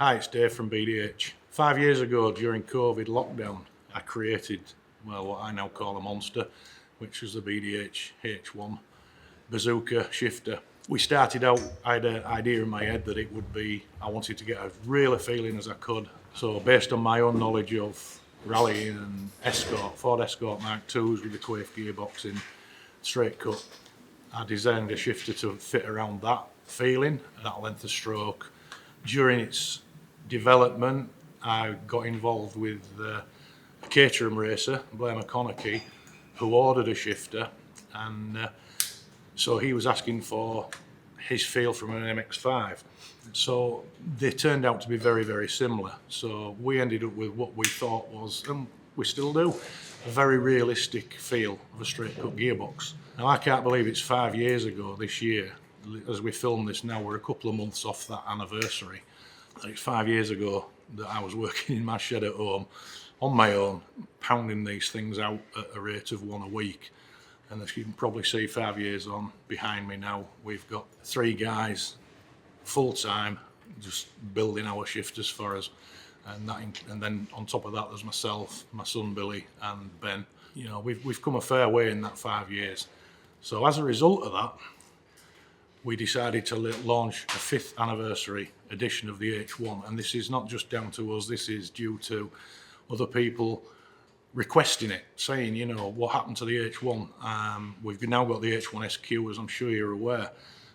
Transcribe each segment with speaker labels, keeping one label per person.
Speaker 1: Hi, it's Dave from BDH. 5 years ago, during COVID lockdown, I created, what I now call a monster, which was the BDH H1 Bazooka shifter. We started out, I had an idea in my head that it would be, I wanted to get as real a feeling as I could. So based on my own knowledge of rallying and Escort, Ford Escort Mark IIs with the Quaife gearbox in straight cut, I designed a shifter to fit around that feeling, that length of stroke. During its development, I got involved with a Caterham racer, Blair McConaughey, who ordered a shifter, and so he was asking for his feel from an MX-5. So they turned out to be very, very similar. So we ended up with what we thought was, and we still do, a very realistic feel of a straight cut gearbox. Now I can't believe it's 5 years ago this year. As we film this now, we're a couple of months off that anniversary. And it's 5 years ago that I was working in my shed at home on my own, pounding these things out at a rate of one a week. And as you can probably see, 5 years on behind me now, we've got 3 guys full time just building our shifters for us. And then on top of that, there's myself, my son Billy, and Ben. You know, we've come a fair way in that 5 years. So as a result of that, we decided to launch a 5th anniversary edition of the H1, and this is not just down to us, this is due to other people requesting it, saying, you know, what happened to the H1? We've now got the H1 SQ, as I'm sure you're aware,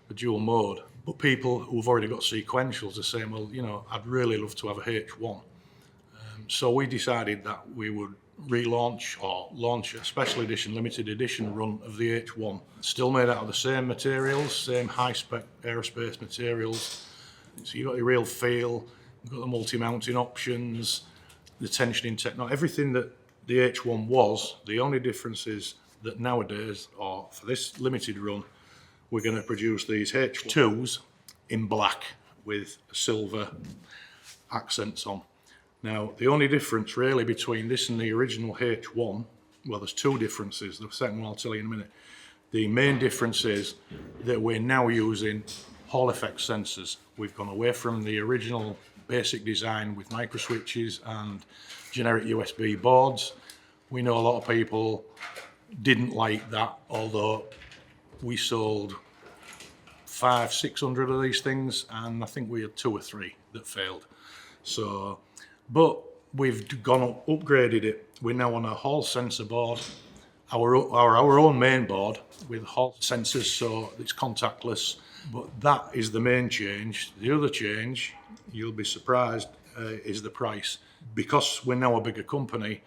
Speaker 1: the dual mode, but people who've already got sequentials are saying, well, you know, I'd really love to have a H1. So we decided that we would relaunch or launch a special edition, limited edition run of the H1, still made out of the same materials, same high-spec aerospace materials. So you've got your real feel, you've got the multi-mounting options, the tensioning technology, everything that the H1 was. The only difference is that nowadays, or for this limited run, we're going to produce these H2s in black with silver accents on. Now, the only difference really between this and the original H1, well, there's 2 differences. The second one I'll tell you in a minute. The main difference is that we're now using Hall effect sensors. We've gone away from the original basic design with micro switches and generic USB boards. We know a lot of people didn't like that, although we sold 500-600 of these things, and I think we had 2 or 3 that failed. So, but we've gone upgraded it. We're now on a Hall sensor board, our own main board with Hall sensors, so it's contactless. But that is the main change. The other change, you'll be surprised, is the price. Because we're now a bigger company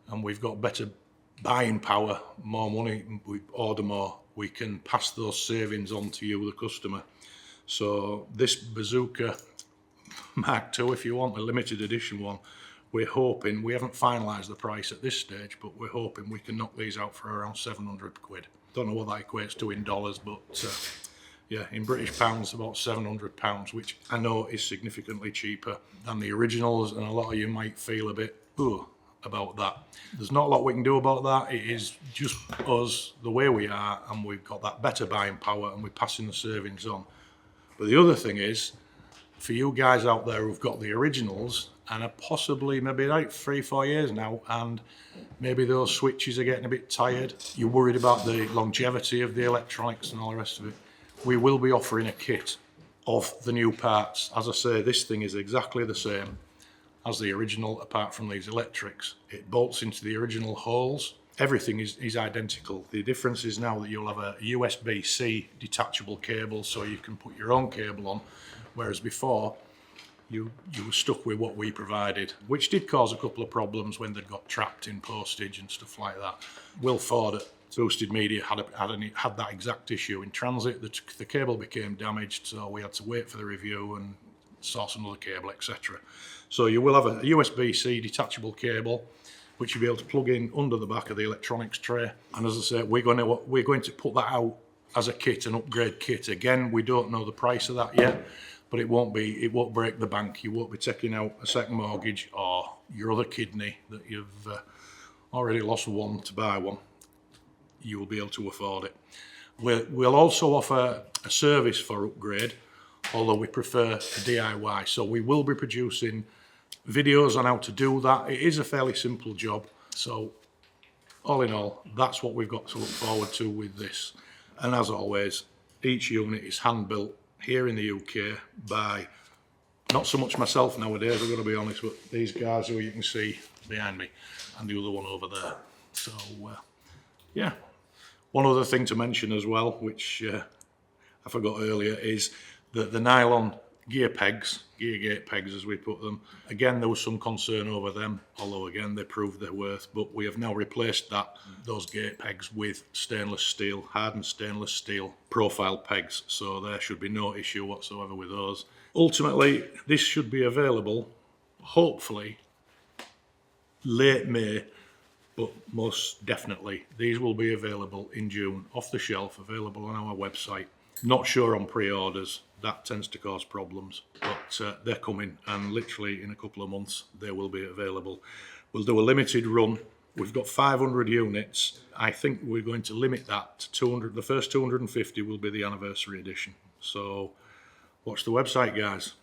Speaker 1: and we've got better buying power, more money, we order more, we can pass those savings on to you, the customer. So this Bazooka Mark II, if you want, a limited edition one, we're hoping, we haven't finalised the price at this stage, but we're hoping we can knock these out for around 700 quid. Don't know what that equates to in dollars, but yeah, in British pounds, about £700, which I know is significantly cheaper than the originals, and a lot of you might feel a bit, about that. There's not a lot we can do about that. It is just us, the way we are, and we've got that better buying power, and we're passing the savings on. But the other thing is, for you guys out there who've got the originals and are possibly maybe like 3-4 years now, and maybe those switches are getting a bit tired, you're worried about the longevity of the electronics and all the rest of it, we will be offering a kit of the new parts. As I say, this thing is exactly the same as the original, apart from these electrics. It bolts into the original holes. Everything is identical. The difference is now that you'll have a USB-C detachable cable, so you can put your own cable on, whereas before you were stuck with what we provided, which did cause a couple of problems when they'd got trapped in postage and stuff like that. Will Ford at Boosted Media had that exact issue in transit. The cable became damaged, so we had to wait for the review and source another cable, etc. So you will have a USB-C detachable cable, which you'll be able to plug in under the back of the electronics tray. And as I say, we're going to put that out as a kit, an upgrade kit. Again, we don't know the price of that yet, but it won't break the bank. You won't be taking out a second mortgage or your other kidney that you've already lost one to buy one. You will be able to afford it. We'll also offer a service for upgrade although we prefer DIY. So we will be producing videos on how to do that. It is a fairly simple job. So all in all, that's what we've got to look forward to with this. And as always, each unit is hand built here in the UK by, not so much myself nowadays, I've got to be honest, but these guys who you can see behind me and the other one over there. So yeah, one other thing to mention as well, which I forgot earlier, is that the nylon gear pegs, gear gate pegs as we put them, again there was some concern over them, although again they proved their worth, but we have now replaced those gate pegs with stainless steel, hardened stainless steel profile pegs, so there should be no issue whatsoever with those. Ultimately, this should be available, hopefully, late May, but most definitely these will be available in June, off the shelf, available on our website. Not sure on pre-orders, that tends to cause problems, but they're coming, and literally in a couple of months they will be available. We'll do a limited run. We've got 500 units. I think we're going to limit that to 200. The first 250 will be the anniversary edition. So watch the website, guys.